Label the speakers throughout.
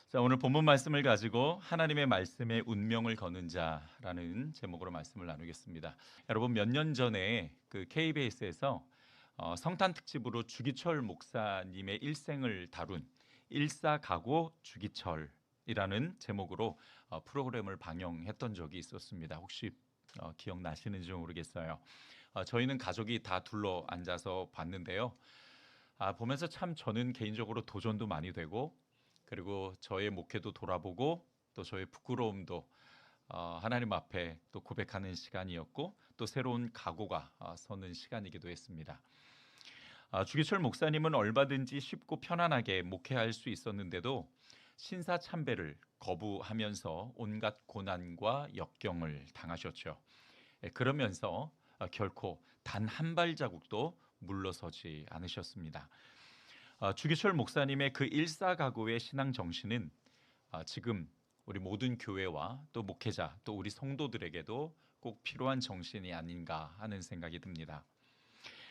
Speaker 1: 자, 오늘 본문 말씀을 가지고 하나님의 말씀에 운명을 거는 자라는 제목으로 말씀을 나누겠습니다. 여러분 몇 년 전에 그 KBS에서 성탄 특집으로 주기철 목사님의 일생을 다룬 일사가고 주기철이라는 제목으로 프로그램을 방영했던 적이 있었습니다. 혹시 기억나시는지 모르겠어요. 저희는 가족이 다 둘러 앉아서 봤는데요. 보면서 참 저는 개인적으로 도전도 많이 되고, 그리고 저의 목회도 돌아보고, 또 저의 부끄러움도 하나님 앞에 또 고백하는 시간이었고, 또 새로운 각오가 서는 시간이기도 했습니다. 주기철 목사님은 얼마든지 쉽고 편안하게 목회할 수 있었는데도 신사참배를 거부하면서 온갖 고난과 역경을 당하셨죠. 그러면서 결코 단 한 발자국도 물러서지 않으셨습니다. 주기철 목사님의 그 일사각오의 신앙 정신은 지금 우리 모든 교회와 또 목회자 또 우리 성도들에게도 꼭 필요한 정신이 아닌가 하는 생각이 듭니다.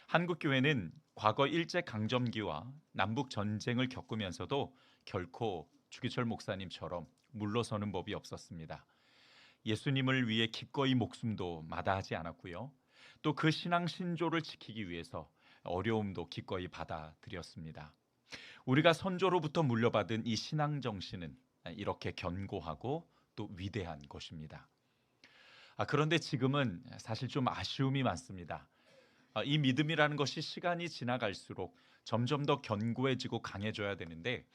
Speaker 1: 한국 교회는 과거 일제 강점기와 남북 전쟁을 겪으면서도 결코 주기철 목사님처럼 물러서는 법이 없었습니다. 예수님을 위해 기꺼이 목숨도 마다하지 않았고요. 또 그 신앙 신조를 지키기 위해서 어려움도 기꺼이 받아들였습니다. 우리가 선조로부터 물려받은 이 신앙 정신은 이렇게 견고하고 또 위대한 것입니다. 그런데 지금은 사실 좀 아쉬움이 많습니다. 이 믿음이라는 것이 시간이 지나갈수록 점점 더 견고해지고 강해져야 되는데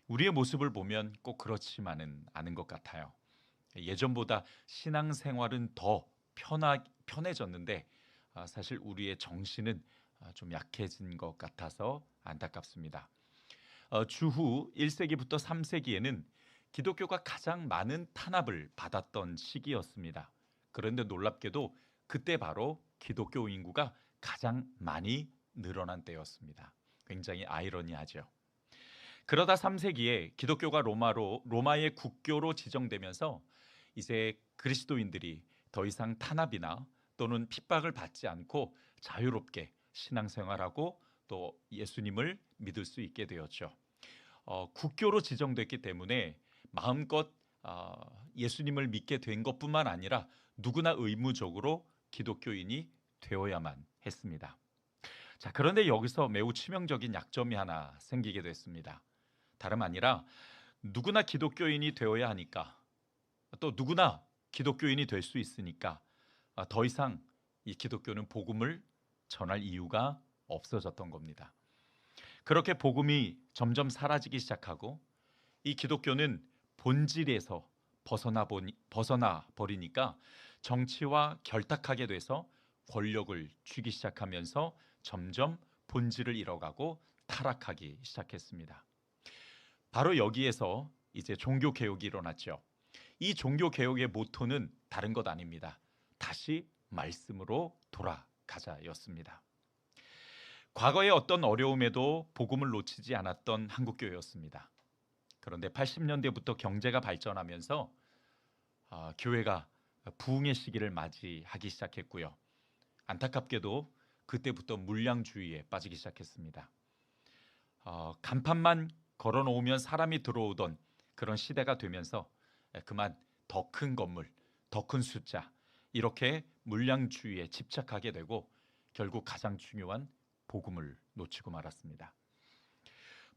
Speaker 1: 우리의 모습을 보면 꼭 그렇지만은 않은 것 같아요. 예전보다 신앙생활은 더 편해졌는데 사실 우리의 정신은 좀 약해진 것 같아서 안타깝습니다. 주후 1세기부터 3세기에는 기독교가 가장 많은 탄압을 받았던 시기였습니다. 그런데 놀랍게도 그때 바로 기독교 인구가 가장 많이 늘어난 때였습니다. 굉장히 아이러니하죠. 그러다 3세기에 기독교가 로마의 국교로 지정되면서 이제 그리스도인들이 더 이상 탄압이나 또는 핍박을 받지 않고 자유롭게 신앙생활하고 또 예수님을 믿을 수 있게 되었죠. 국교로 지정됐기 때문에 마음껏 예수님을 믿게 된 것뿐만 아니라 누구나 의무적으로 기독교인이 되어야만 했습니다. 자, 그런데 여기서 매우 치명적인 약점이 하나 생기게 됐습니다. 다름 아니라 누구나 기독교인이 되어야 하니까 또 누구나 기독교인이 될 수 있으니까 더 이상 이 기독교는 복음을 전할 이유가 없어졌던 겁니다. 그렇게 복음이 점점 사라지기 시작하고 이 기독교는 본질에서 벗어나 버리니까 정치와 결탁하게 돼서 권력을 쥐기 시작하면서 점점 본질을 잃어가고 타락하기 시작했습니다. 바로 여기에서 이제 종교 개혁이 일어났죠. 이 종교 개혁의 모토는 다른 것 아닙니다. 다시 말씀으로 돌아가자였습니다. 과거의 어떤 어려움에도 복음을 놓치지 않았던 한국교회였습니다. 그런데 80년대부터 경제가 발전하면서 교회가 부흥의 시기를 맞이하기 시작했고요. 안타깝게도 그때부터 물량주의에 빠지기 시작했습니다. 간판만 걸어놓으면 사람이 들어오던 그런 시대가 되면서 그만 더 큰 건물, 더 큰 숫자 이렇게 물량주의에 집착하게 되고 결국 가장 중요한 복음을 놓치고 말았습니다.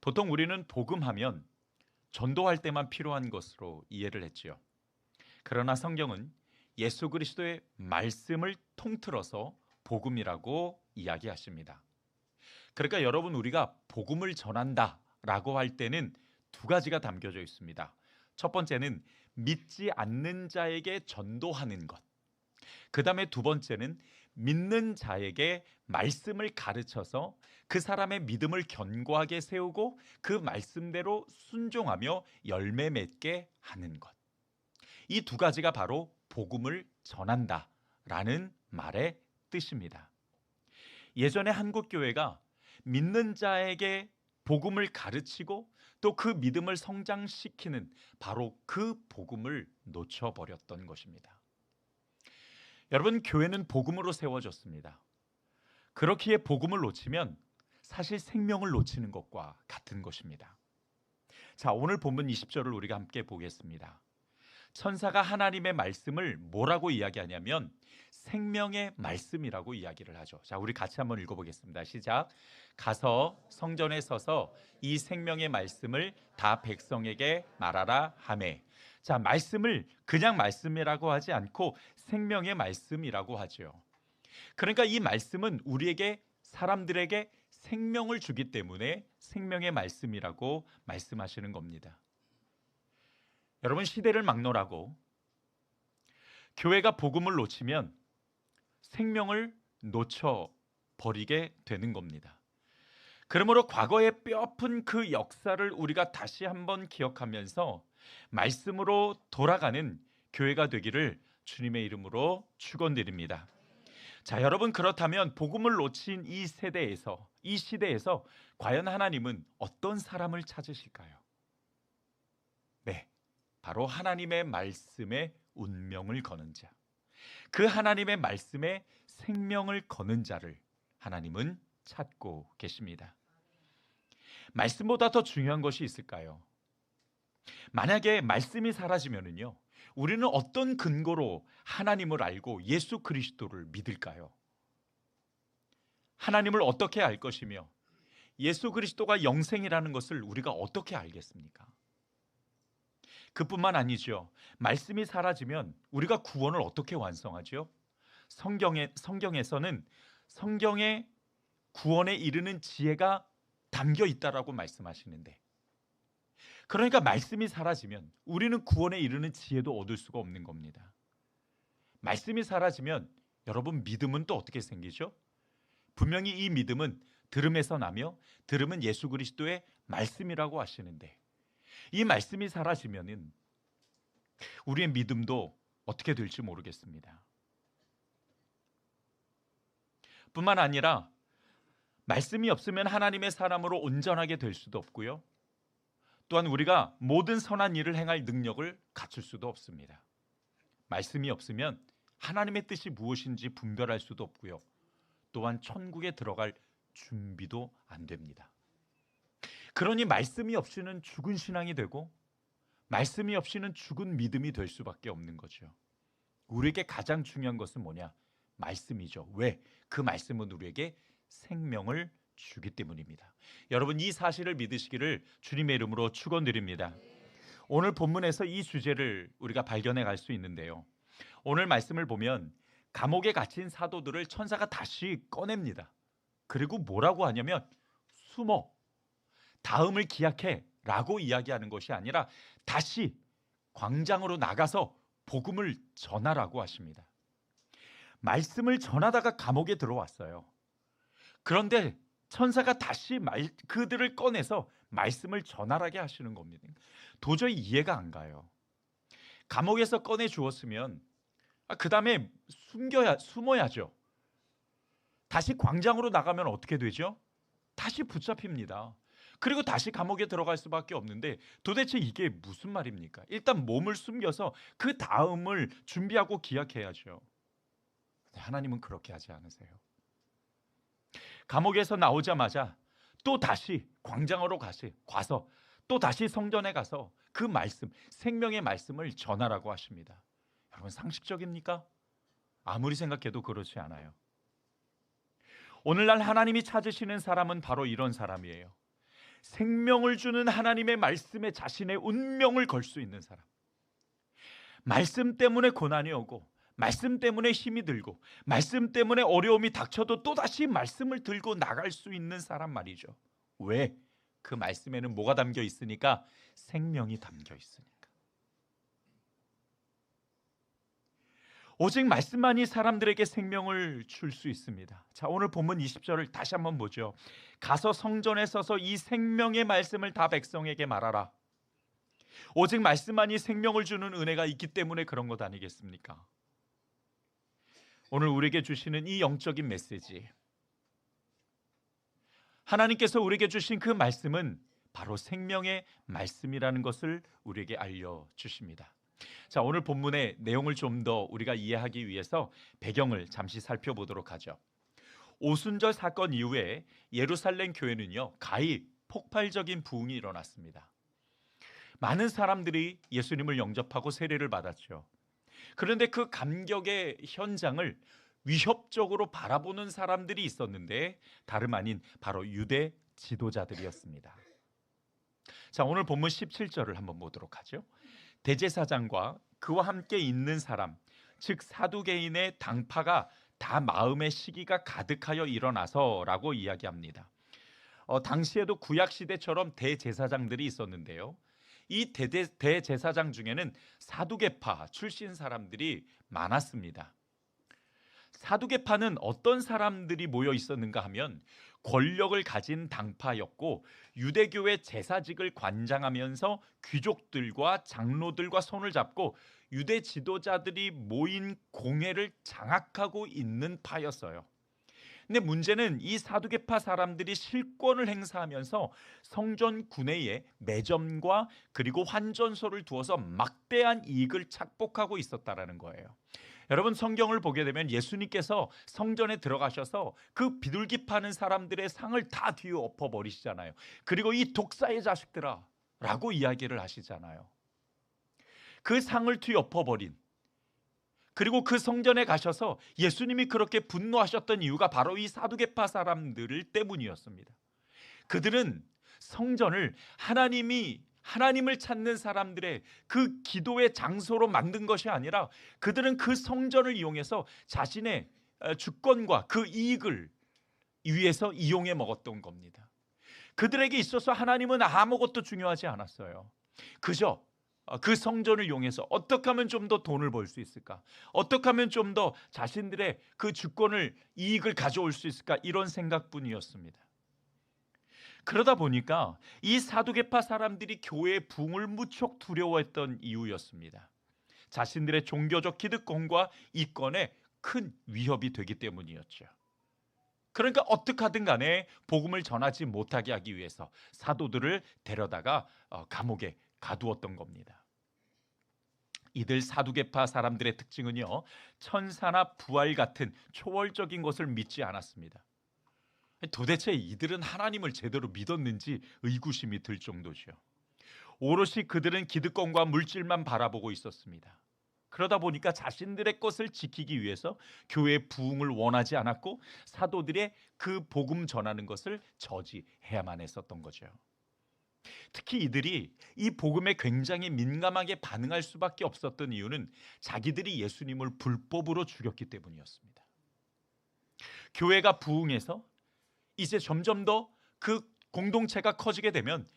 Speaker 1: 보통 우리는 복음하면 전도할 때만 필요한 것으로 이해를 했지요. 그러나 성경은 예수 그리스도의 말씀을 통틀어서 복음이라고 이야기하십니다. 그러니까 여러분 우리가 복음을 전한다라고 할 때는 두 가지가 담겨져 있습니다. 첫 번째는 믿지 않는 자에게 전도하는 것. 그 다음에 두 번째는 믿는 자에게 말씀을 가르쳐서 그 사람의 믿음을 견고하게 세우고 그 말씀대로 순종하며 열매 맺게 하는 것. 이 두 가지가 바로 복음을 전한다라는 말의 뜻입니다. 예전에 한국 교회가 믿는 자에게 복음을 가르치고 또 그 믿음을 성장시키는 바로 그 복음을 놓쳐버렸던 것입니다. 여러분, 교회는 복음으로 세워졌습니다. 그렇기에 복음을 놓치면 사실 생명을 놓치는 것과 같은 것입니다. 자, 오늘 본문 20절을 우리가 함께 보겠습니다. 천사가 하나님의 말씀을 뭐라고 이야기하냐면 생명의 말씀이라고 이야기를 하죠. 자, 우리 같이 한번 읽어보겠습니다. 시작. 가서 성전에 서서 이 생명의 말씀을 다 백성에게 말하라 하매. 자, 말씀을 그냥 말씀이라고 하지 않고 생명의 말씀이라고 하죠. 그러니까 이 말씀은 우리에게, 사람들에게 생명을 주기 때문에 생명의 말씀이라고 말씀하시는 겁니다. 여러분, 시대를 막론하고 교회가 복음을 놓치면 생명을 놓쳐버리게 되는 겁니다. 그러므로 과거의 뼈아픈 그 역사를 우리가 다시 한번 기억하면서 말씀으로 돌아가는 교회가 되기를 주님의 이름으로 축원드립니다. 자, 여러분, 그렇다면 복음을 놓친 이 세대에서, 이 시대에서 과연 하나님은 어떤 사람을 찾으실까요? 네, 바로 하나님의 말씀에 운명을 거는 자, 그 하나님의 말씀에 생명을 거는 자를 하나님은 찾고 계십니다. 말씀보다 더 중요한 것이 있을까요? 만약에 말씀이 사라지면은요, 우리는 어떤 근거로 하나님을 알고 예수 그리스도를 믿을까요? 하나님을 어떻게 알 것이며 예수 그리스도가 영생이라는 것을 우리가 어떻게 알겠습니까? 그뿐만 아니죠. 말씀이 사라지면 우리가 구원을 어떻게 완성하죠? 성경에서는 성경의 구원에 이르는 지혜가 담겨 있다라고 말씀하시는데, 그러니까 말씀이 사라지면 우리는 구원에 이르는 지혜도 얻을 수가 없는 겁니다. 말씀이 사라지면 여러분, 믿음은 또 어떻게 생기죠? 분명히 이 믿음은 들음에서 나며 들음은 예수 그리스도의 말씀이라고 하시는데, 이 말씀이 사라지면은 우리의 믿음도 어떻게 될지 모르겠습니다. 뿐만 아니라 말씀이 없으면 하나님의 사람으로 온전하게 될 수도 없고요, 또한 우리가 모든 선한 일을 행할 능력을 갖출 수도 없습니다. 말씀이 없으면 하나님의 뜻이 무엇인지 분별할 수도 없고요, 또한 천국에 들어갈 준비도 안 됩니다. 그러니 말씀이 없이는 죽은 신앙이 되고 말씀이 없이는 죽은 믿음이 될 수밖에 없는 거죠. 우리에게 가장 중요한 것은 뭐냐? 말씀이죠. 왜? 그 말씀은 우리에게 생명을 주기 때문입니다. 여러분, 이 사실을 믿으시기를 주님의 이름으로 축원드립니다. 오늘 본문에서 이 주제를 우리가 발견해 갈 수 있는데요, 오늘 말씀을 보면 감옥에 갇힌 사도들을 천사가 다시 꺼냅니다. 그리고 뭐라고 하냐면 숨어, 다음을 기약해 라고 이야기하는 것이 아니라 다시 광장으로 나가서 복음을 전하라고 하십니다. 말씀을 전하다가 감옥에 들어왔어요. 그런데 천사가 다시 그들을 꺼내서 말씀을 전하라게 하시는 겁니다. 도저히 이해가 안 가요. 감옥에서 꺼내 주었으면 그 다음에 숨어야죠. 다시 광장으로 나가면 어떻게 되죠? 다시 붙잡힙니다. 그리고 다시 감옥에 들어갈 수밖에 없는데, 도대체 이게 무슨 말입니까? 일단 몸을 숨겨서 그 다음을 준비하고 기약해야죠. 하나님은 그렇게 하지 않으세요. 감옥에서 나오자마자 또 다시 광장으로 가서 또 다시 성전에 가서 그 말씀, 생명의 말씀을 전하라고 하십니다. 여러분, 상식적입니까? 아무리 생각해도 그렇지 않아요. 오늘날 하나님이 찾으시는 사람은 바로 이런 사람이에요. 생명을 주는 하나님의 말씀에 자신의 운명을 걸 수 있는 사람. 말씀 때문에 고난이 오고, 말씀 때문에 힘이 들고, 말씀 때문에 어려움이 닥쳐도 또다시 말씀을 들고 나갈 수 있는 사람 말이죠. 왜? 그 말씀에는 뭐가 담겨 있으니까? 생명이 담겨 있으니까. 오직 말씀만이 사람들에게 생명을 줄 수 있습니다. 자, 오늘 본문 20절을 다시 한번 보죠. 가서 성전에 서서 이 생명의 말씀을 다 백성에게 말하라. 오직 말씀만이 생명을 주는 은혜가 있기 때문에 그런 것 아니겠습니까? 오늘 우리에게 주시는 이 영적인 메시지, 하나님께서 우리에게 주신 그 말씀은 바로 생명의 말씀이라는 것을 우리에게 알려주십니다. 자, 오늘 본문의 내용을 좀 더 우리가 이해하기 위해서 배경을 잠시 살펴보도록 하죠. 오순절 사건 이후에 예루살렘 교회는요, 가히 폭발적인 부흥이 일어났습니다. 많은 사람들이 예수님을 영접하고 세례를 받았죠. 그런데 그 감격의 현장을 위협적으로 바라보는 사람들이 있었는데 다름 아닌 바로 유대 지도자들이었습니다. 자, 오늘 본문 17절을 한번 보도록 하죠. 대제사장과 그와 함께 있는 사람, 즉 사두개인의 당파가 다 마음의 시기가 가득하여 일어나서라고 이야기합니다. 당시에도 구약 시대처럼 대제사장들이 있었는데요. 이 대제사장 중에는 사두개파 출신 사람들이 많았습니다. 사두개파는 어떤 사람들이 모여 있었는가 하면 권력을 가진 당파였고 유대교의 제사직을 관장하면서 귀족들과 장로들과 손을 잡고 유대 지도자들이 모인 공회를 장악하고 있는 파였어요. 근데 문제는 이 사두개파 사람들이 실권을 행사하면서 성전 구내에 매점과 그리고 환전소를 두어서 막대한 이익을 착복하고 있었다라는 거예요. 여러분, 성경을 보게 되면 예수님께서 성전에 들어가셔서 그 비둘기 파는 사람들의 상을 다 뒤에 엎어버리시잖아요. 그리고 이 독사의 자식들아 라고 이야기를 하시잖아요. 그 상을 뒤 엎어버린, 그리고 그 성전에 가셔서 예수님이 그렇게 분노하셨던 이유가 바로 이 사두개파 사람들 때문이었습니다. 그들은 성전을 하나님을 찾는 사람들의 그 기도의 장소로 만든 것이 아니라 그들은 그 성전을 이용해서 자신의 주권과 그 이익을 위해서 이용해 먹었던 겁니다. 그들에게 있어서 하나님은 아무것도 중요하지 않았어요. 그저 그 성전을 이용해서 어떻게 하면 좀 더 돈을 벌 수 있을까? 어떻게 하면 좀 더 자신들의 그 주권을, 이익을 가져올 수 있을까? 이런 생각뿐이었습니다. 그러다 보니까 이 사두개파 사람들이 교회의 부흥을 무척 두려워했던 이유였습니다. 자신들의 종교적 기득권과 이권에 큰 위협이 되기 때문이었죠. 그러니까 어떻게 하든 간에 복음을 전하지 못하게 하기 위해서 사도들을 데려다가 감옥에 가두었던 겁니다. 이들 사두개파 사람들의 특징은요, 천사나 부활 같은 초월적인 것을 믿지 않았습니다. 도대체 이들은 하나님을 제대로 믿었는지 의구심이 들 정도죠. 오롯이 그들은 기득권과 물질만 바라보고 있었습니다. 그러다 보니까 자신들의 것을 지키기 위해서 교회의 부흥을 원하지 않았고 사도들의 그 복음 전하는 것을 저지해야만 했었던 거죠. 특히 이들이 이 복음에 굉장히 민감하게 반응할 수밖에 없었던 이유는 자기들이 예수님을 불법으로 죽였기 때문이었습니다. 교회가 부흥해서 이제 점점 더 그 공동체가 커지게 되면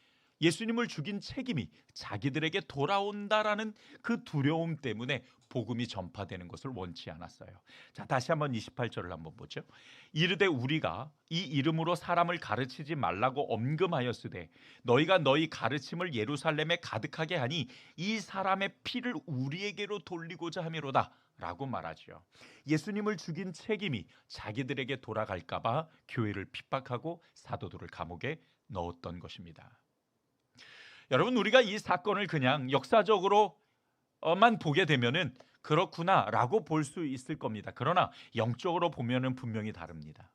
Speaker 1: 예수님을 죽인 책임이 자기들에게 돌아온다라는 그 두려움 때문에 복음이 전파되는 것을 원치 않았어요. 자, 다시 한번 28절을 한번 보죠. 이르되 우리가 이 이름으로 사람을 가르치지 말라고 엄금하였으되 너희가 너희 가르침을 예루살렘에 가득하게 하니 이 사람의 피를 우리에게로 돌리고자 함이로다 라고 말하죠. 예수님을 죽인 책임이 자기들에게 돌아갈까 봐 교회를 핍박하고 사도들을 감옥에 넣었던 것입니다. 여러분, 우리가 이 사건을 그냥 역사적으로만 보게 되면은 그렇구나라고 볼 수 있을 겁니다. 그러나 영적으로 보면은 분명히 다릅니다.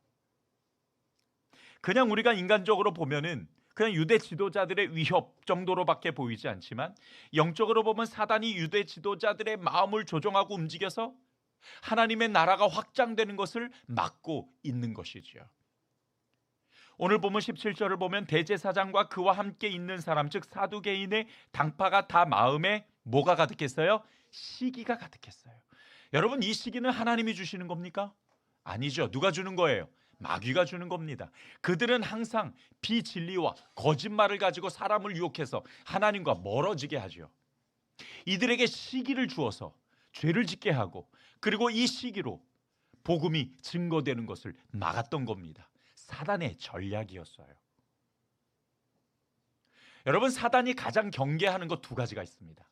Speaker 1: 그냥 우리가 인간적으로 보면은 그냥 유대 지도자들의 위협 정도로밖에 보이지 않지만 영적으로 보면 사단이 유대 지도자들의 마음을 조종하고 움직여서 하나님의 나라가 확장되는 것을 막고 있는 것이지요. 오늘 보면 17절을 보면 대제사장과 그와 함께 있는 사람, 즉 사두개인의 당파가 다 마음에 뭐가 가득했어요? 시기가 가득했어요. 여러분, 이 시기는 하나님이 주시는 겁니까? 아니죠. 누가 주는 거예요? 마귀가 주는 겁니다. 그들은 항상 비진리와 거짓말을 가지고 사람을 유혹해서 하나님과 멀어지게 하죠. 이들에게 시기를 주어서 죄를 짓게 하고 그리고 이 시기로 복음이 증거되는 것을 막았던 겁니다. 사단의 전략이었어요. 여러분, 사단이 가장 경계하는 것 두 가지가 있습니다.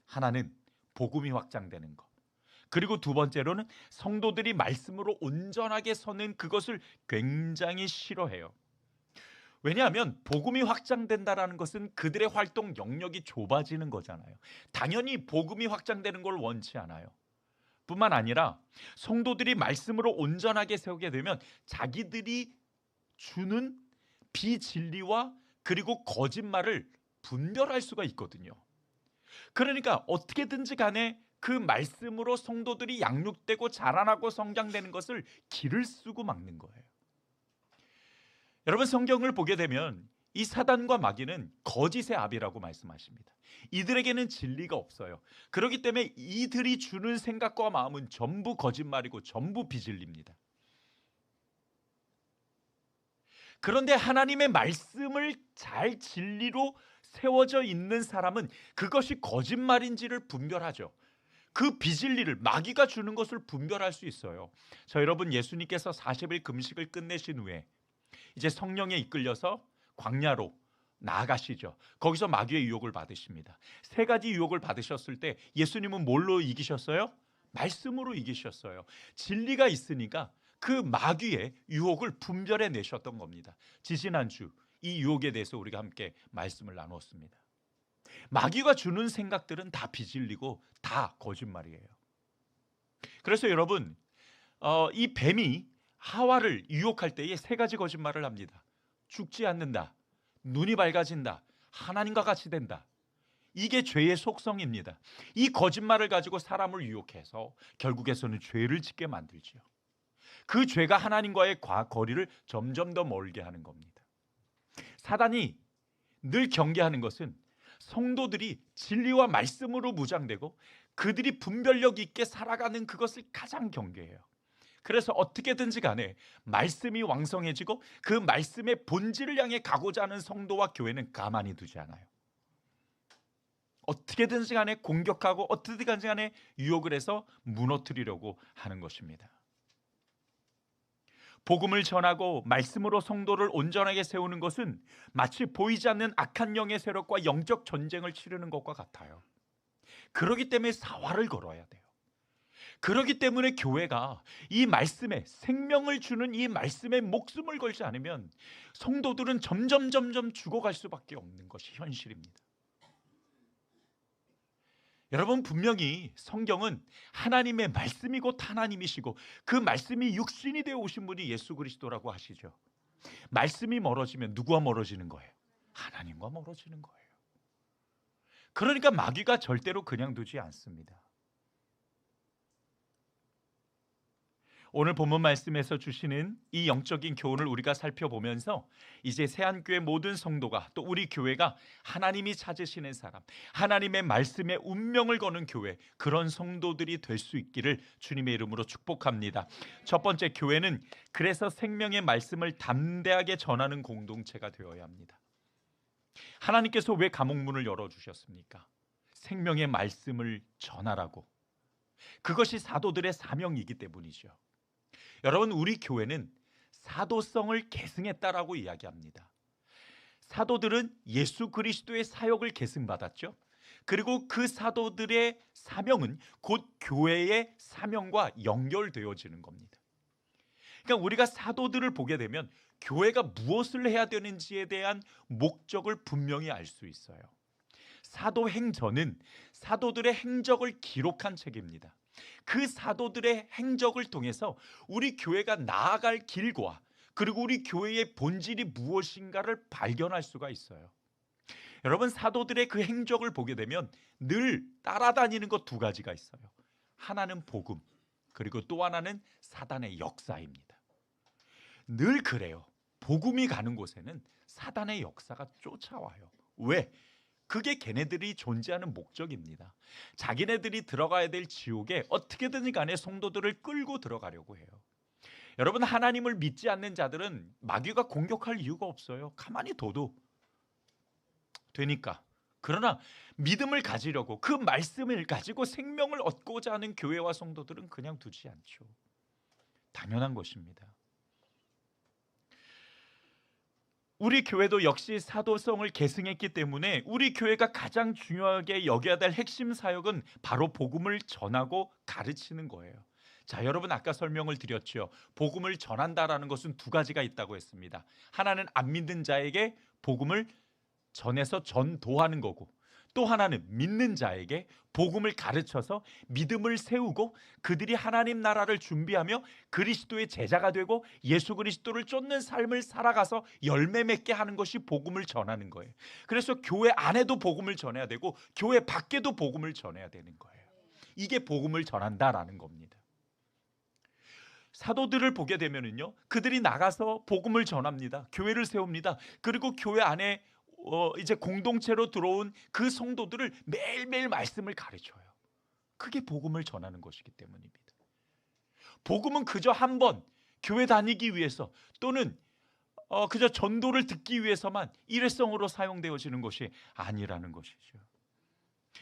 Speaker 1: 하나는 복음이 확장되는 것, 그리고 두 번째로는 성도들이 말씀으로 온전하게 서는 그것을 굉장히 싫어해요. 왜냐하면 복음이 확장된다는 것은 그들의 활동 영역이 좁아지는 거잖아요. 당연히 복음이 확장되는 걸 원치 않아요. 뿐만 아니라 성도들이 말씀으로 온전하게 세우게 되면 자기들이 주는 비진리와 그리고 거짓말을 분별할 수가 있거든요. 그러니까 어떻게든지 간에 그 말씀으로 성도들이 양육되고 자라나고 성장되는 것을 길을 쓰고 막는 거예요. 여러분, 성경을 보게 되면 이 사단과 마귀는 거짓의 압이라고 말씀하십니다. 이들에게는 진리가 없어요. 그렇기 때문에 이들이 주는 생각과 마음은 전부 거짓말이고 전부 비진리입니다. 그런데 하나님의 말씀을 잘 진리로 세워져 있는 사람은 그것이 거짓말인지를 분별하죠. 그 비진리를, 마귀가 주는 것을 분별할 수 있어요. 여러분, 예수님께서 40일 금식을 끝내신 후에 이제 성령에 이끌려서 광야로 나아가시죠. 거기서 마귀의 유혹을 받으십니다. 세 가지 유혹을 받으셨을 때 예수님은 뭘로 이기셨어요? 말씀으로 이기셨어요. 진리가 있으니까 그 마귀의 유혹을 분별해 내셨던 겁니다. 지지난주 이 유혹에 대해서 우리가 함께 말씀을 나눴습니다. 마귀가 주는 생각들은 다 비진리고 다 거짓말이에요. 그래서 여러분, 이 뱀이 하와를 유혹할 때에 세 가지 거짓말을 합니다. 죽지 않는다, 눈이 밝아진다, 하나님과 같이 된다. 이게 죄의 속성입니다. 이 거짓말을 가지고 사람을 유혹해서 결국에서는 죄를 짓게 만들지요. 그 죄가 하나님과의 거리를 점점 더 멀게 하는 겁니다. 사단이 늘 경계하는 것은 성도들이 진리와 말씀으로 무장되고 그들이 분별력 있게 살아가는 그것을 가장 경계해요. 그래서 어떻게든지 간에 말씀이 왕성해지고 그 말씀의 본질을 향해 가고자 하는 성도와 교회는 가만히 두지 않아요. 어떻게든지 간에 공격하고 어떻게든지 간에 유혹을 해서 무너뜨리려고 하는 것입니다. 복음을 전하고 말씀으로 성도를 온전하게 세우는 것은 마치 보이지 않는 악한 영의 세력과 영적 전쟁을 치르는 것과 같아요. 그렇기 때문에 사활을 걸어야 돼요. 그렇기 때문에 교회가 이 말씀에 생명을 주는 이 말씀에 목숨을 걸지 않으면 성도들은 점점 죽어갈 수밖에 없는 것이 현실입니다. 여러분, 분명히 성경은 하나님의 말씀이고 하나님이시고 그 말씀이 육신이 되어 오신 분이 예수 그리스도라고 하시죠. 말씀이 멀어지면 누구와 멀어지는 거예요? 하나님과 멀어지는 거예요. 그러니까 마귀가 절대로 그냥 두지 않습니다. 오늘 본문 말씀에서 주시는 이 영적인 교훈을 우리가 살펴보면서 이제 새안교회 모든 성도가 또 우리 교회가 하나님이 찾으시는 사람, 하나님의 말씀에 운명을 거는 교회, 그런 성도들이 될 수 있기를 주님의 이름으로 축복합니다. 첫 번째, 교회는 그래서 생명의 말씀을 담대하게 전하는 공동체가 되어야 합니다. 하나님께서 왜 감옥문을 열어주셨습니까? 생명의 말씀을 전하라고. 그것이 사도들의 사명이기 때문이죠. 여러분, 우리 교회는 사도성을 계승했다라고 이야기합니다. 사도들은 예수 그리스도의 사역을 계승받았죠. 그리고 그 사도들의 사명은 곧 교회의 사명과 연결되어지는 겁니다. 그러니까 우리가 사도들을 보게 되면 교회가 무엇을 해야 되는지에 대한 목적을 분명히 알 수 있어요. 사도행전은 사도들의 행적을 기록한 책입니다. 그 사도들의 행적을 통해서 우리 교회가 나아갈 길과 그리고 우리 교회의 본질이 무엇인가를 발견할 수가 있어요. 여러분, 사도들의 그 행적을 보게 되면 늘 따라다니는 것 두 가지가 있어요. 하나는 복음, 그리고 또 하나는 사단의 역사입니다. 늘 그래요. 복음이 가는 곳에는 사단의 역사가 쫓아와요. 왜? 그게 걔네들이 존재하는 목적입니다. 자기네들이 들어가야 될 지옥에 어떻게든 간에 성도들을 끌고 들어가려고 해요. 여러분, 하나님을 믿지 않는 자들은 마귀가 공격할 이유가 없어요. 가만히 둬도 되니까. 그러나 믿음을 가지려고 그 말씀을 가지고 생명을 얻고자 하는 교회와 성도들은 그냥 두지 않죠. 당연한 것입니다. 우리 교회도 역시 사도성을 계승했기 때문에 우리 교회가 가장 중요하게 여겨야 될 핵심 사역은 바로 복음을 전하고 가르치는 거예요. 자, 여러분, 아까 설명을 드렸죠. 복음을 전한다라는 것은 두 가지가 있다고 했습니다. 하나는 안 믿는 자에게 복음을 전해서 전도하는 거고, 또 하나는 믿는 자에게 복음을 가르쳐서 믿음을 세우고 그들이 하나님 나라를 준비하며 그리스도의 제자가 되고 예수 그리스도를 쫓는 삶을 살아가서 열매 맺게 하는 것이 복음을 전하는 거예요. 그래서 교회 안에도 복음을 전해야 되고 교회 밖에도 복음을 전해야 되는 거예요. 이게 복음을 전한다라는 겁니다. 사도들을 보게 되면은요, 그들이 나가서 복음을 전합니다. 교회를 세웁니다. 그리고 교회 안에 이제 공동체로 들어온 그 성도들을 매일매일 말씀을 가르쳐요. 그게 복음을 전하는 것이기 때문입니다. 복음은 그저 한 번 교회 다니기 위해서 또는 그저 전도를 듣기 위해서만 일회성으로 사용되어지는 것이 아니라는 것이죠.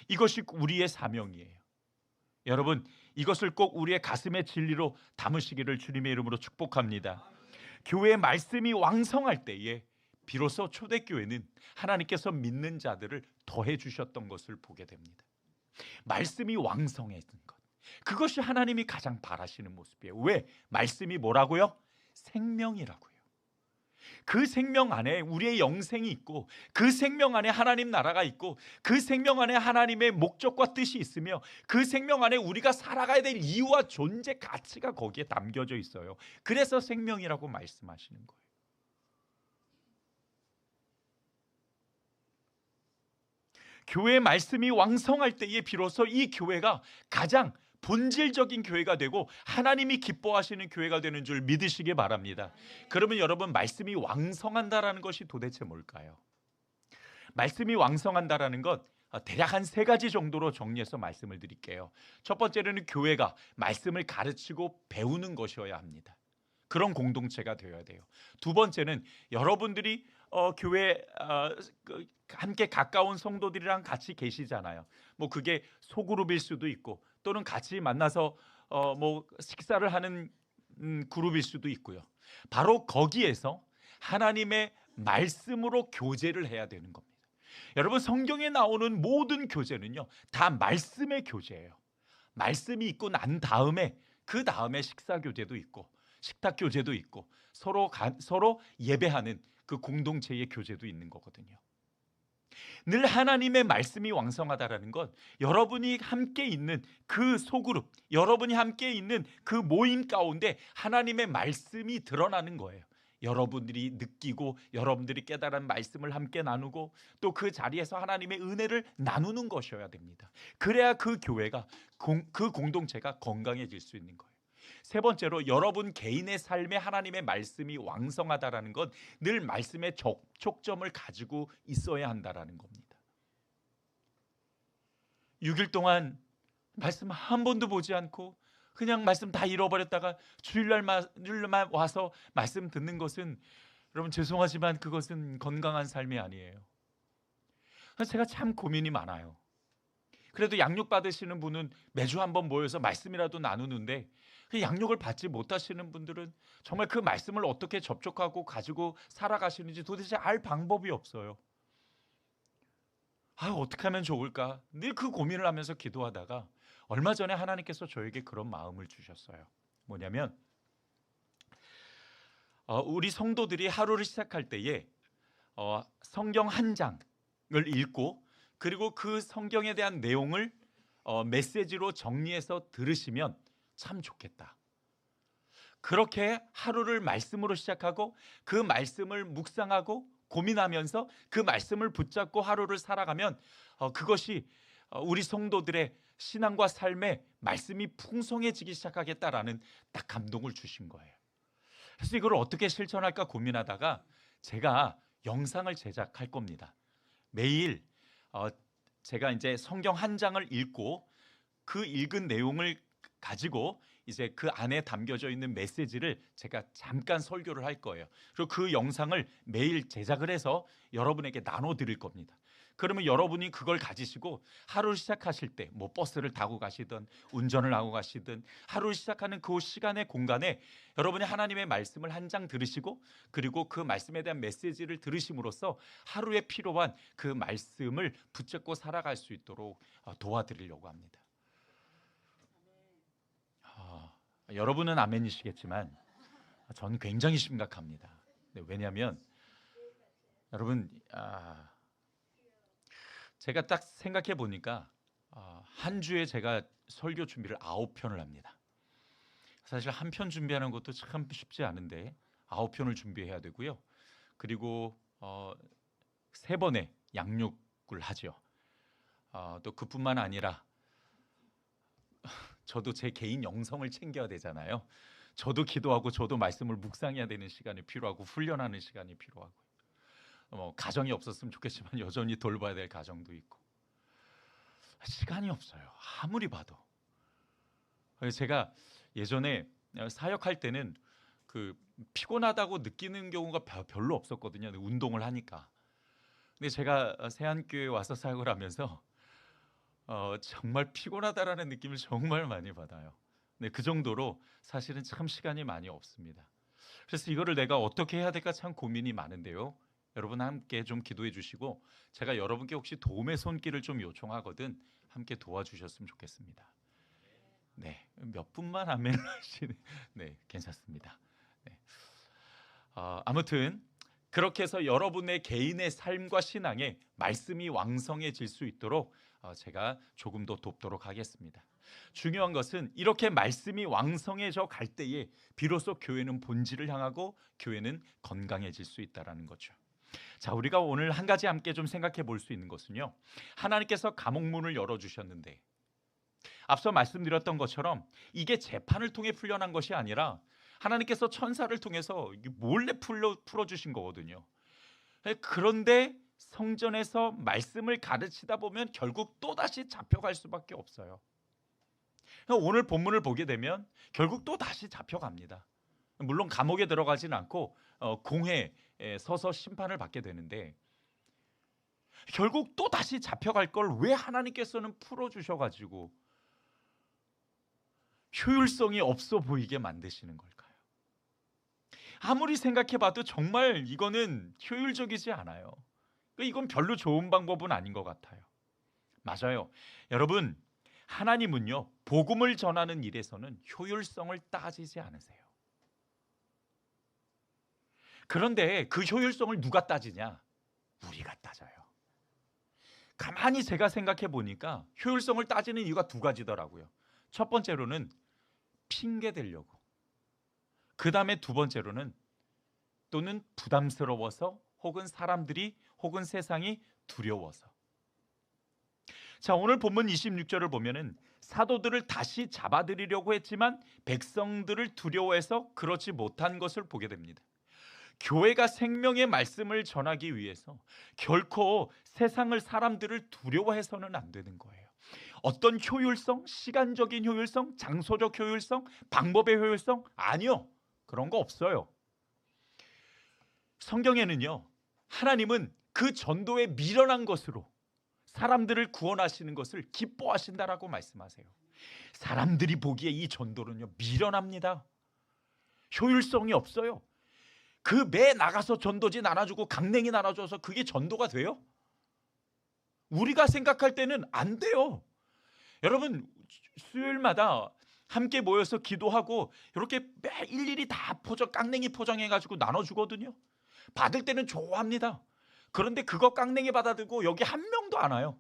Speaker 1: 이것이 우리의 사명이에요. 여러분, 이것을 꼭 우리의 가슴의 진리로 담으시기를 주님의 이름으로 축복합니다. 교회의 말씀이 왕성할 때에 비로소 초대교회는 하나님께서 믿는 자들을 더해 주셨던 것을 보게 됩니다. 말씀이 왕성해진 것, 그것이 하나님이 가장 바라시는 모습이에요. 왜? 말씀이 뭐라고요? 생명이라고요. 그 생명 안에 우리의 영생이 있고 그 생명 안에 하나님 나라가 있고 그 생명 안에 하나님의 목적과 뜻이 있으며 그 생명 안에 우리가 살아가야 될 이유와 존재 가치가 거기에 담겨져 있어요. 그래서 생명이라고 말씀하시는 거예요. 교회의 말씀이 왕성할 때에 비로소 이 교회가 가장 본질적인 교회가 되고 하나님이 기뻐하시는 교회가 되는 줄 믿으시기 바랍니다. 그러면 여러분, 말씀이 왕성한다라는 것이 도대체 뭘까요? 말씀이 왕성한다라는 것 대략 한 세 가지 정도로 정리해서 말씀을 드릴게요. 첫 번째는 교회가 말씀을 가르치고 배우는 것이어야 합니다. 그런 공동체가 되어야 돼요. 두 번째는 여러분들이 교회 함께 가까운 성도들이랑 같이 계시잖아요. 뭐 그게 소그룹일 수도 있고 또는 같이 만나서 뭐 식사를 하는 그룹일 수도 있고요. 바로 거기에서 하나님의 말씀으로 교제를 해야 되는 겁니다. 여러분, 성경에 나오는 모든 교제는요, 다 말씀의 교제예요. 말씀이 있고 난 다음에 그 다음에 식사 교제도 있고 식탁 교제도 있고 서로 예배하는 그 공동체의 교제도 있는 거거든요. 늘 하나님의 말씀이 왕성하다라는 건 여러분이 함께 있는 그 소그룹, 여러분이 함께 있는 그 모임 가운데 하나님의 말씀이 드러나는 거예요. 여러분들이 느끼고 여러분들이 깨달은 말씀을 함께 나누고 또 그 자리에서 하나님의 은혜를 나누는 것이어야 됩니다. 그래야 그 교회가 그 공동체가 건강해질 수 있는 거예요. 세 번째로, 여러분 개인의 삶에 하나님의 말씀이 왕성하다라는 건 늘 말씀의 접촉점을 가지고 있어야 한다라는 겁니다. 6일 동안 말씀 한 번도 보지 않고 그냥 말씀 다 잃어버렸다가 주일날만 와서 말씀 듣는 것은, 여러분 죄송하지만 그것은 건강한 삶이 아니에요. 제가 참 고민이 많아요. 그래도 양육 받으시는 분은 매주 한번 모여서 말씀이라도 나누는데 그 양육을 받지 못하시는 분들은 정말 그 말씀을 어떻게 접촉하고 가지고 살아가시는지 도대체 알 방법이 없어요. 어떻게 하면 좋을까? 늘 그 고민을 하면서 기도하다가 얼마 전에 하나님께서 저에게 그런 마음을 주셨어요. 뭐냐면 우리 성도들이 하루를 시작할 때에 성경 한 장을 읽고 그리고 그 성경에 대한 내용을 메시지로 정리해서 들으시면 참 좋겠다. 그렇게 하루를 말씀으로 시작하고 그 말씀을 묵상하고 고민하면서 그 말씀을 붙잡고 하루를 살아가면 그것이 우리 성도들의 신앙과 삶에 말씀이 풍성해지기 시작하겠다라는 딱 감동을 주신 거예요. 그래서 이걸 어떻게 실천할까 고민하다가 제가 영상을 제작할 겁니다. 매일 제가 이제 성경 한 장을 읽고 그 읽은 내용을 가지고 이제 그 안에 담겨져 있는 메시지를 제가 잠깐 설교를 할 거예요. 그리고 그 영상을 매일 제작을 해서 여러분에게 나눠 드릴 겁니다. 그러면 여러분이 그걸 가지시고 하루를 시작하실 때 뭐 버스를 타고 가시든 운전을 하고 가시든 하루를 시작하는 그 시간의 공간에 여러분이 하나님의 말씀을 한 장 들으시고 그리고 그 말씀에 대한 메시지를 들으심으로써 하루에 필요한 그 말씀을 붙잡고 살아갈 수 있도록 도와드리려고 합니다. 여러분은 아멘이시겠지만 저는 굉장히 심각합니다. 왜냐하면 여러분 제가 딱 생각해 보니까 한 주에 제가 설교 준비를 9편을 합니다. 사실 한 편 준비하는 것도 참 쉽지 않은데 9편을 준비해야 되고요. 그리고 3번의 양육을 하죠. 또 그뿐만 아니라 저도 제 개인 영성을 챙겨야 되잖아요. 저도 기도하고 저도 말씀을 묵상해야 되는 시간이 필요하고 훈련하는 시간이 필요하고 가정이 없었으면 좋겠지만 여전히 돌봐야 될 가정도 있고 시간이 없어요. 아무리 봐도. 그래서 제가 예전에 사역할 때는 그 피곤하다고 느끼는 경우가 별로 없었거든요. 운동을 하니까. 근데 제가 세안교회 와서 사역을 하면서 정말 피곤하다라는 느낌을 정말 많이 받아요. 네, 그 정도로 사실은 참 시간이 많이 없습니다. 그래서 이거를 내가 어떻게 해야 될까 참 고민이 많은데요. 여러분 함께 좀 기도해 주시고 제가 여러분께 혹시 도움의 손길을 좀 요청하거든 함께 도와주셨으면 좋겠습니다. 네, 몇 분만 아멘 하시는 네, 괜찮습니다. 네. 아무튼 그렇게 해서 여러분의 개인의 삶과 신앙에 말씀이 왕성해질 수 있도록 제가 조금 더 돕도록 하겠습니다. 중요한 것은 이렇게 말씀이 왕성해져 갈 때에 비로소 교회는 본질을 향하고 교회는 건강해질 수 있다는 거죠. 자, 우리가 오늘 한 가지 함께 좀 생각해 볼 수 있는 것은요. 하나님께서 감옥문을 열어주셨는데 앞서 말씀드렸던 것처럼 이게 재판을 통해 풀려난 것이 아니라 하나님께서 천사를 통해서 몰래 풀어주신 거거든요. 그런데 성전에서 말씀을 가르치다 보면 결국 또다시 잡혀갈 수밖에 없어요. 오늘 본문을 보게 되면 결국 또다시 잡혀갑니다. 물론 감옥에 들어가지는 않고 공회에 서서 심판을 받게 되는데 결국 또다시 잡혀갈 걸 왜 하나님께서는 풀어주셔가지고 효율성이 없어 보이게 만드시는 걸까요? 아무리 생각해봐도 정말 이거는 효율적이지 않아요. 이건 별로 좋은 방법은 아닌 것 같아요. 맞아요. 여러분, 하나님은요, 복음을 전하는 일에서는 효율성을 따지지 않으세요. 그런데 그 효율성을 누가 따지냐? 우리가 따져요. 가만히 제가 생각해 보니까 효율성을 따지는 이유가 2가지더라고요. 첫 번째로는 핑계 대려고. 그 다음에 2번째로는 또는 부담스러워서 혹은 사람들이 혹은 세상이 두려워서. 자, 오늘 본문 26절을 보면은 사도들을 다시 잡아들이려고 했지만 백성들을 두려워해서 그렇지 못한 것을 보게 됩니다. 교회가 생명의 말씀을 전하기 위해서 결코 세상을 사람들을 두려워해서는 안 되는 거예요. 어떤 효율성, 시간적인 효율성, 장소적 효율성, 방법의 효율성? 아니요. 그런 거 없어요. 성경에는요, 하나님은 그 전도에 미련한 것으로 사람들을 구원하시는 것을 기뻐하신다라고 말씀하세요. 사람들이 보기에 이 전도는요, 미련합니다. 효율성이 없어요. 그 매 나가서 전도지 나눠주고 강냉이 나눠줘서 그게 전도가 돼요? 우리가 생각할 때는 안 돼요. 여러분, 수요일마다 함께 모여서 기도하고 이렇게 매 일일이 다 깡냉이 포장해가지고 나눠주거든요. 받을 때는 좋아합니다. 그런데 그거 깡냉이 받아들고 여기 한 명도 안 와요.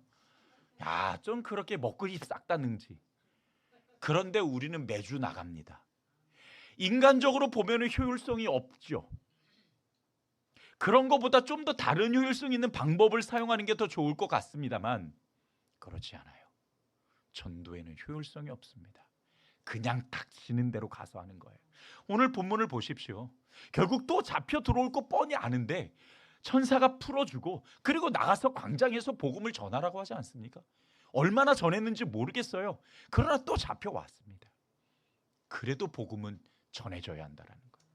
Speaker 1: 야, 좀 그렇게 먹거리 싹 다 능지. 그런데 우리는 매주 나갑니다. 인간적으로 보면 효율성이 없죠. 그런 것보다 좀 더 다른 효율성 있는 방법을 사용하는 게 더 좋을 것 같습니다만 그렇지 않아요. 전도에는 효율성이 없습니다. 그냥 닥치는 대로 가서 하는 거예요. 오늘 본문을 보십시오. 결국 또 잡혀 들어올 거 뻔히 아는데 천사가 풀어주고 그리고 나가서 광장에서 복음을 전하라고 하지 않습니까? 얼마나 전했는지 모르겠어요. 그러나 또 잡혀왔습니다. 그래도 복음은 전해져야 한다는 거예요.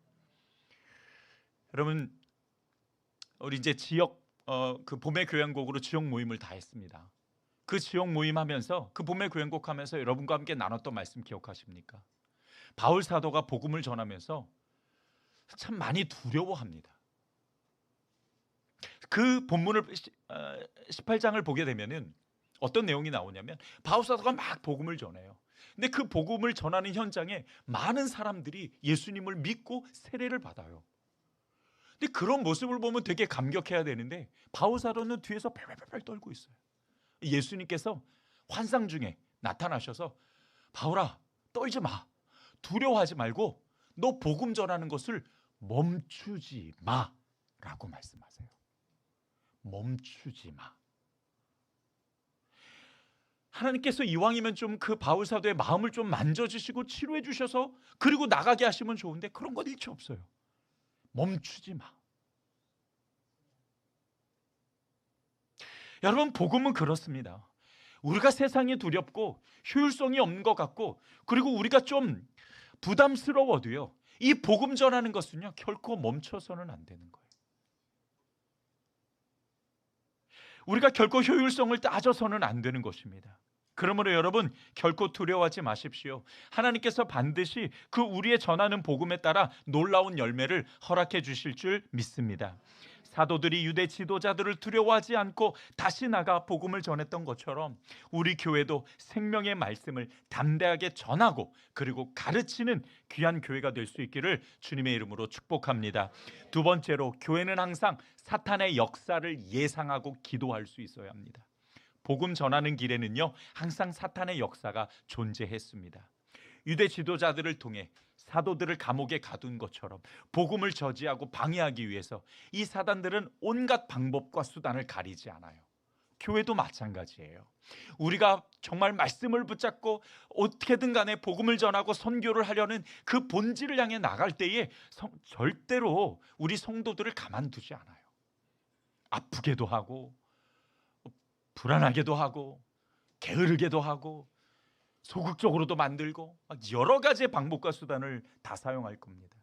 Speaker 1: 여러분, 우리 이제 지역 그 봄의 교향곡으로 지역 모임을 다 했습니다. 그 지역 모임 하면서 그 봄의 교향곡 하면서 여러분과 함께 나눴던 말씀 기억하십니까? 바울 사도가 복음을 전하면서 참 많이 두려워합니다. 그 본문을 18장을 보게 되면은 어떤 내용이 나오냐면 바울 사도가 막 복음을 전해요. 근데 그 복음을 전하는 현장에 많은 사람들이 예수님을 믿고 세례를 받아요. 근데 그런 모습을 보면 되게 감격해야 되는데 바울 사도는 뒤에서 팔팔팔 떨고 있어요. 예수님께서 환상 중에 나타나셔서 바울아, 떨지 마. 두려워하지 말고 너 복음 전하는 것을 멈추지 마라고 말씀하세요. 멈추지 마. 하나님께서 이왕이면 좀 그 바울 사도의 마음을 좀 만져주시고 치료해 주셔서 그리고 나가게 하시면 좋은데 그런 건 일체 없어요. 멈추지 마. 여러분, 복음은 그렇습니다. 우리가 세상이 두렵고 효율성이 없는 것 같고 그리고 우리가 좀 부담스러워도요, 이 복음 전하는 것은요 결코 멈춰서는 안 되는 거예요. 우리가 결코 효율성을 따져서는 안 되는 것입니다. 그러므로 여러분, 결코 두려워하지 마십시오. 하나님께서 반드시 그 우리의 전하는 복음에 따라 놀라운 열매를 허락해 주실 줄 믿습니다. 사도들이 유대 지도자들을 두려워하지 않고 다시 나가 복음을 전했던 것처럼 우리 교회도 생명의 말씀을 담대하게 전하고 그리고 가르치는 귀한 교회가 될 수 있기를 주님의 이름으로 축복합니다. 두 번째로, 교회는 항상 사탄의 역사를 예상하고 기도할 수 있어야 합니다. 복음 전하는 길에는요 항상 사탄의 역사가 존재했습니다. 유대 지도자들을 통해 사도들을 감옥에 가둔 것처럼 복음을 저지하고 방해하기 위해서 이 사단들은 온갖 방법과 수단을 가리지 않아요. 교회도 마찬가지예요. 우리가 정말 말씀을 붙잡고 어떻게든 간에 복음을 전하고 선교를 하려는 그 본질을 향해 나갈 때에 절대로 우리 성도들을 가만두지 않아요. 아프게도 하고 불안하게도 하고 게으르게도 하고 소극적으로도 만들고 여러 가지의 방법과 수단을 다 사용할 겁니다.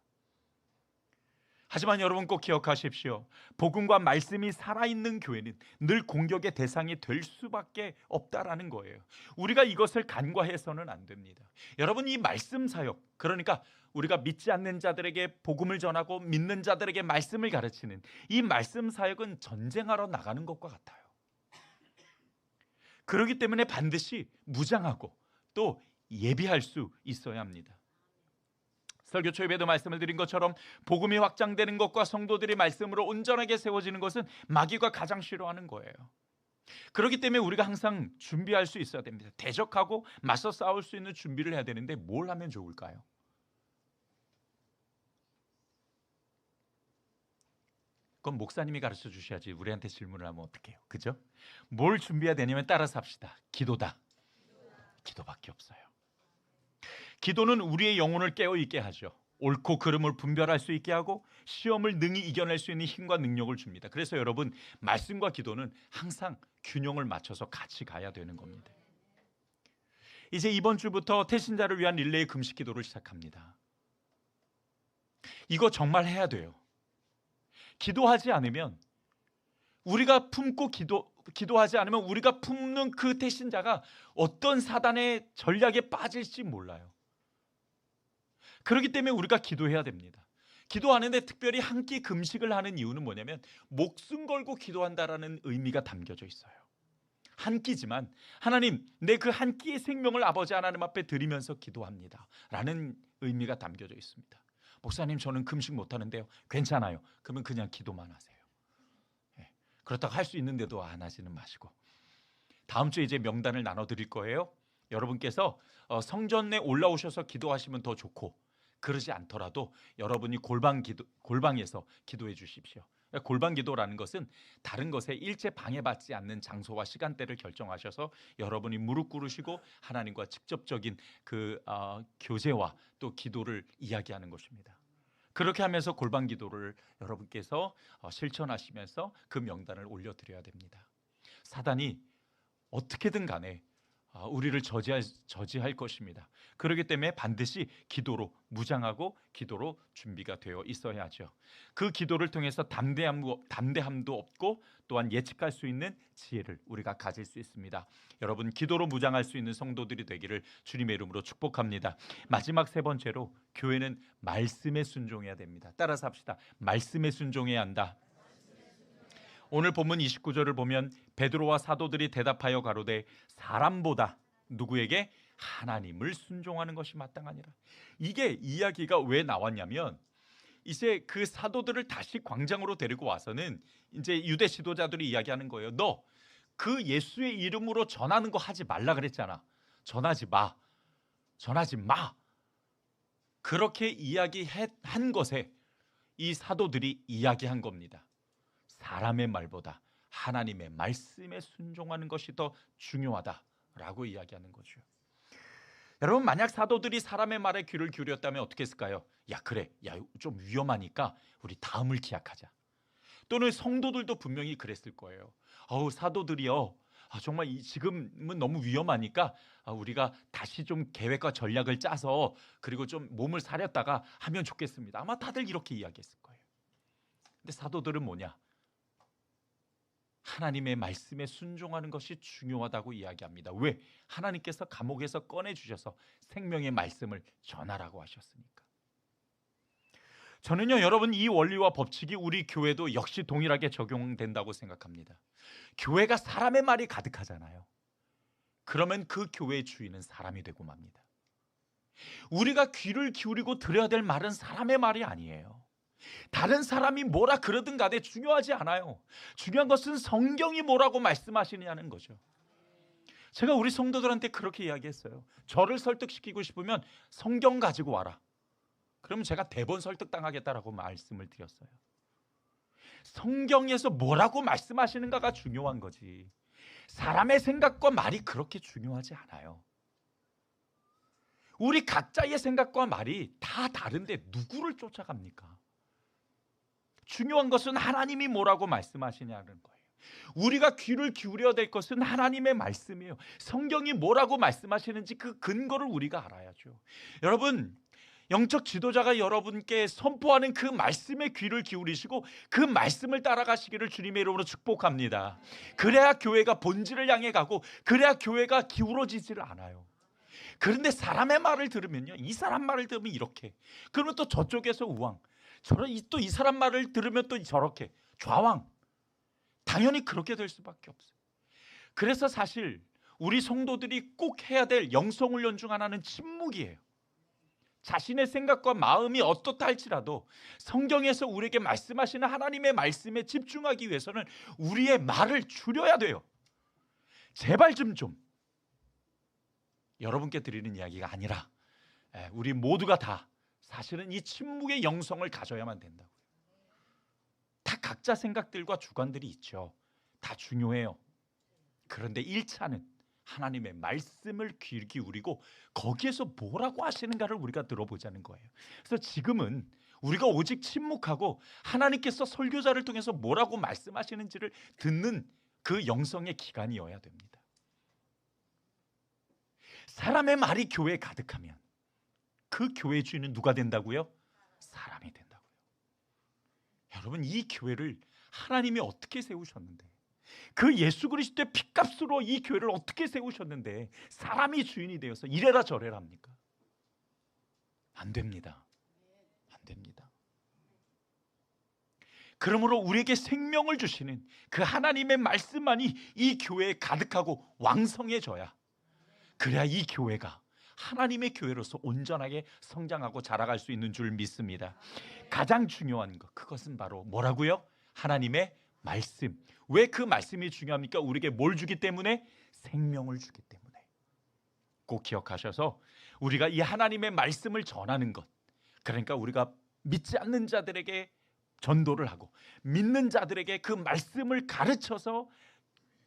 Speaker 1: 하지만 여러분 꼭 기억하십시오. 복음과 말씀이 살아있는 교회는 늘 공격의 대상이 될 수밖에 없다라는 거예요. 우리가 이것을 간과해서는 안 됩니다. 여러분, 이 말씀 사역, 그러니까 우리가 믿지 않는 자들에게 복음을 전하고 믿는 자들에게 말씀을 가르치는 이 말씀 사역은 전쟁하러 나가는 것과 같아요. 그렇기 때문에 반드시 무장하고 또 예비할 수 있어야 합니다. 설교 초입에도 말씀을 드린 것처럼 복음이 확장되는 것과 성도들이 말씀으로 온전하게 세워지는 것은 마귀가 가장 싫어하는 거예요. 그렇기 때문에 우리가 항상 준비할 수 있어야 됩니다. 대적하고 맞서 싸울 수 있는 준비를 해야 되는데 뭘 하면 좋을까요? 그건 목사님이 가르쳐 주셔야지 우리한테 질문을 하면 어떡해요? 그죠? 뭘 준비해야 되냐면 따라서 합시다. 기도다. 기도밖에 없어요. 기도는 우리의 영혼을 깨어있게 하죠. 옳고 그름을 분별할 수 있게 하고 시험을 능히 이겨낼 수 있는 힘과 능력을 줍니다. 그래서 여러분, 말씀과 기도는 항상 균형을 맞춰서 같이 가야 되는 겁니다. 이제 이번 주부터 태신자를 위한 릴레이 금식 기도를 시작합니다. 이거 정말 해야 돼요. 기도하지 않으면 우리가 품고 기도하지 않으면 우리가 품는 그 태신자가 어떤 사단의 전략에 빠질지 몰라요. 그렇기 때문에 우리가 기도해야 됩니다. 기도하는데 특별히 한 끼 금식을 하는 이유는 뭐냐면 목숨 걸고 기도한다라는 의미가 담겨져 있어요. 한 끼지만 하나님, 내 그 한 끼의 생명을 아버지 하나님 앞에 드리면서 기도합니다 라는 의미가 담겨져 있습니다. 목사님, 저는 금식 못하는데요. 괜찮아요. 그러면 그냥 기도만 하세요. 그렇다고 할 수 있는데도 안 하지는 마시고, 다음 주에 이제 명단을 나눠드릴 거예요. 여러분께서 성전에 올라오셔서 기도하시면 더 좋고, 그러지 않더라도 여러분이 골방에서 기도해 주십시오. 골방 기도라는 것은 다른 것에 일체 방해받지 않는 장소와 시간대를 결정하셔서 여러분이 무릎 꿇으시고 하나님과 직접적인 그 교제와 또 기도를 이야기하는 것입니다. 그렇게 하면서 골방 기도를 여러분께서 실천하시면서 그 명단을 올려드려야 됩니다. 사단이 어떻게든 간에 우리를 저지할 것입니다. 그렇기 때문에 반드시 기도로 무장하고 기도로 준비가 되어 있어야죠. 그 기도를 통해서 담대함도 얻고 또한 예측할 수 있는 지혜를 우리가 가질 수 있습니다. 여러분, 기도로 무장할 수 있는 성도들이 되기를 주님의 이름으로 축복합니다. 마지막 세 번째로, 교회는 말씀에 순종해야 됩니다. 따라서 합시다. 말씀에 순종해야 한다. 오늘 본문 29절을 보면 베드로와 사도들이 대답하여 가로되 사람보다 누구에게? 하나님을 순종하는 것이 마땅하니라. 이게 이야기가 왜 나왔냐면 이제 그 사도들을 다시 광장으로 데리고 와서는 이제 유대 지도자들이 이야기하는 거예요. 너 그 예수의 이름으로 전하는 거 하지 말라 그랬잖아. 전하지 마. 전하지 마. 그렇게 이야기한 것에 이 사도들이 이야기한 겁니다. 사람의 말보다 하나님의 말씀에 순종하는 것이 더 중요하다라고 이야기하는 거죠. 여러분, 만약 사도들이 사람의 말에 귀를 기울였다면 어떻게 했을까요? 야, 그래, 야, 좀 위험하니까 우리 다음을 기약하자. 또는 성도들도 분명히 그랬을 거예요. 사도들이요, 정말 지금은 너무 위험하니까 우리가 다시 좀 계획과 전략을 짜서 그리고 좀 몸을 사렸다가 하면 좋겠습니다. 아마 다들 이렇게 이야기했을 거예요. 근데 사도들은 뭐냐? 하나님의 말씀에 순종하는 것이 중요하다고 이야기합니다. 왜? 하나님께서 감옥에서 꺼내주셔서 생명의 말씀을 전하라고 하셨으니까. 저는요, 여러분, 이 원리와 법칙이 우리 교회도 역시 동일하게 적용된다고 생각합니다. 교회가 사람의 말이 가득하잖아요. 그러면 그 교회의 주인은 사람이 되고 맙니다. 우리가 귀를 기울이고 들어야 될 말은 사람의 말이 아니에요. 다른 사람이 뭐라 그러든 간에 중요하지 않아요. 중요한 것은 성경이 뭐라고 말씀하시느냐는 거죠. 제가 우리 성도들한테 그렇게 이야기했어요. 저를 설득시키고 싶으면 성경 가지고 와라. 그러면 제가 대번 설득당하겠다라고 말씀을 드렸어요. 성경에서 뭐라고 말씀하시는가가 중요한 거지. 사람의 생각과 말이 그렇게 중요하지 않아요. 우리 각자의 생각과 말이 다 다른데 누구를 쫓아갑니까? 중요한 것은 하나님이 뭐라고 말씀하시냐는 거예요. 우리가 귀를 기울여야 될 것은 하나님의 말씀이에요. 성경이 뭐라고 말씀하시는지 그 근거를 우리가 알아야죠. 여러분, 영적 지도자가 여러분께 선포하는 그 말씀에 귀를 기울이시고 그 말씀을 따라가시기를 주님의 이름으로 축복합니다. 그래야 교회가 본질을 향해 가고 그래야 교회가 기울어지지를 않아요. 그런데 사람의 말을 들으면요, 이 사람 말을 들으면 이렇게, 그러면 또 저쪽에서 우왕, 또 이 사람 말을 들으면 또 저렇게 좌왕. 당연히 그렇게 될 수밖에 없어요. 그래서 사실 우리 성도들이 꼭 해야 될 영성훈련 중 하나는 침묵이에요. 자신의 생각과 마음이 어떻다 할지라도 성경에서 우리에게 말씀하시는 하나님의 말씀에 집중하기 위해서는 우리의 말을 줄여야 돼요. 제발 좀 여러분께 드리는 이야기가 아니라 우리 모두가 다 사실은 이 침묵의 영성을 가져야만 된다고요. 다 각자 생각들과 주관들이 있죠. 다 중요해요. 그런데 1차는 하나님의 말씀을 귀 기울이고 거기에서 뭐라고 하시는가를 우리가 들어보자는 거예요. 그래서 지금은 우리가 오직 침묵하고 하나님께서 설교자를 통해서 뭐라고 말씀하시는지를 듣는 그 영성의 기간이어야 됩니다. 사람의 말이 교회에 가득하면 그 교회의 주인은 누가 된다고요? 사람이 된다고요. 여러분, 이 교회를 하나님이 어떻게 세우셨는데, 그 예수 그리스도의 핏값으로 이 교회를 어떻게 세우셨는데 사람이 주인이 되어서 이래라 저래라 합니까? 안 됩니다. 안 됩니다. 그러므로 우리에게 생명을 주시는 그 하나님의 말씀만이 이 교회에 가득하고 왕성해져야, 그래야 이 교회가 하나님의 교회로서 온전하게 성장하고 자라갈 수 있는 줄 믿습니다. 가장 중요한 것, 그것은 바로 뭐라고요? 하나님의 말씀. 왜 그 말씀이 중요합니까? 우리에게 뭘 주기 때문에? 생명을 주기 때문에. 꼭 기억하셔서 우리가 이 하나님의 말씀을 전하는 것, 그러니까 우리가 믿지 않는 자들에게 전도를 하고 믿는 자들에게 그 말씀을 가르쳐서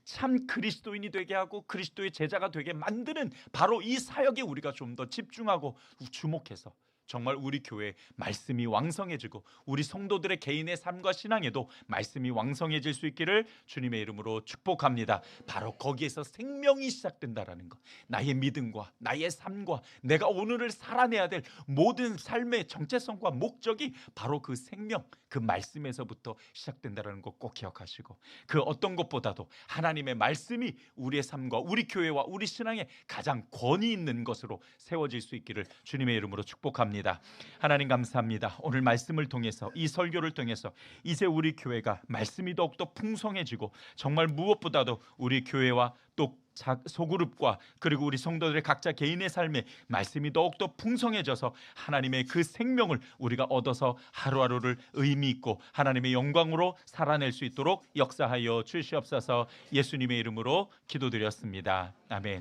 Speaker 1: 참 그리스도인이 되게 하고 그리스도의 제자가 되게 만드는 바로 이 사역에 우리가 좀 더 집중하고 주목해서 정말 우리 교회 말씀이 왕성해지고 우리 성도들의 개인의 삶과 신앙에도 말씀이 왕성해질 수 있기를 주님의 이름으로 축복합니다. 바로 거기에서 생명이 시작된다라는 것, 나의 믿음과 나의 삶과 내가 오늘을 살아내야 될 모든 삶의 정체성과 목적이 바로 그 생명, 그 말씀에서부터 시작된다는 것 꼭 기억하시고, 그 어떤 것보다도 하나님의 말씀이 우리의 삶과 우리 교회와 우리 신앙에 가장 권위 있는 것으로 세워질 수 있기를 주님의 이름으로 축복합니다. 기도합니다. 하나님 감사합니다. 오늘 말씀을 통해서 이 설교를 통해서 이제 우리 교회가 말씀이 더욱더 풍성해지고 정말 무엇보다도 우리 교회와 또 소그룹과 그리고 우리 성도들의 각자 개인의 삶에 말씀이 더욱더 풍성해져서 하나님의 그 생명을 우리가 얻어서 하루하루를 의미 있고 하나님의 영광으로 살아낼 수 있도록 역사하여 주시옵소서. 예수님의 이름으로 기도드렸습니다. 아멘.